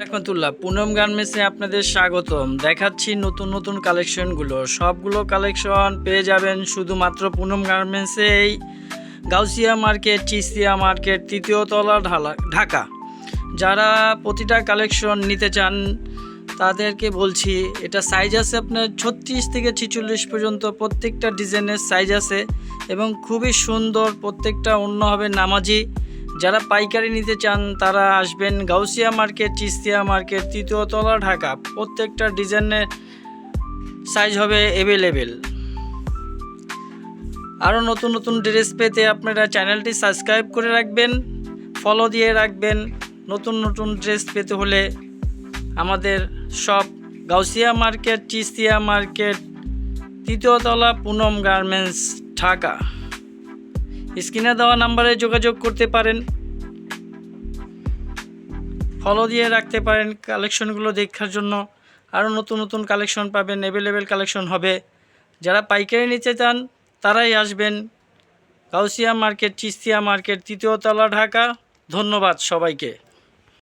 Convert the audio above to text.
রহমতুল্লাহ পুনম গার্মেন্টসে আপনাদের স্বাগতম। দেখাচ্ছি নতুন নতুন কালেকশনগুলো। সবগুলো কালেকশন পেয়ে যাবেন শুধুমাত্র পুনম গার্মেন্টসেই, গাউসিয়া মার্কেট, চিস্তিয়া মার্কেট, তৃতীয় তলা, ঢাকা। যারা প্রতিটা কালেকশন নিতে চান তাদেরকে বলছি, এটা সাইজ আছে আপনার 36 থেকে 46 পর্যন্ত। প্রত্যেকটা ডিজাইনের সাইজ আছে এবং খুবই সুন্দর। প্রত্যেকটা অন্য হবে নামাজি। যারা পাইকারি নিতে চান তারা আসবেন গাউসিয়া মার্কেট, চিস্তিয়া মার্কেট, তৃতীয় তলা, ঢাকা। প্রত্যেকটা ডিজাইনের সাইজ হবে অ্যাভেলেবেল। আরও নতুন নতুন ড্রেস পেতে আপনারা চ্যানেলটি সাবস্ক্রাইব করে রাখবেন, ফলো দিয়ে রাখবেন। নতুন নতুন ড্রেস পেতে হলে আমাদের সব গাউসিয়া মার্কেট, চিস্তিয়া মার্কেট, তৃতীয় তলা, পুনম গার্মেন্টস, ঢাকা। স্ক্রিনে দেওয়া নাম্বারে যোগাযোগ করতে পারেন, ফলো দিয়ে রাখতে পারেন কালেকশনগুলো দেখার জন্য। আরও নতুন নতুন কালেকশন পাবেন, অ্যাভেলেবেল কালেকশন হবে। যারা পাইকারি নিতে চান তারাই আসবেন গাউসিয়া মার্কেট, চিস্তিয়া মার্কেট, তৃতীয় তলা, ঢাকা। ধন্যবাদ সবাইকে।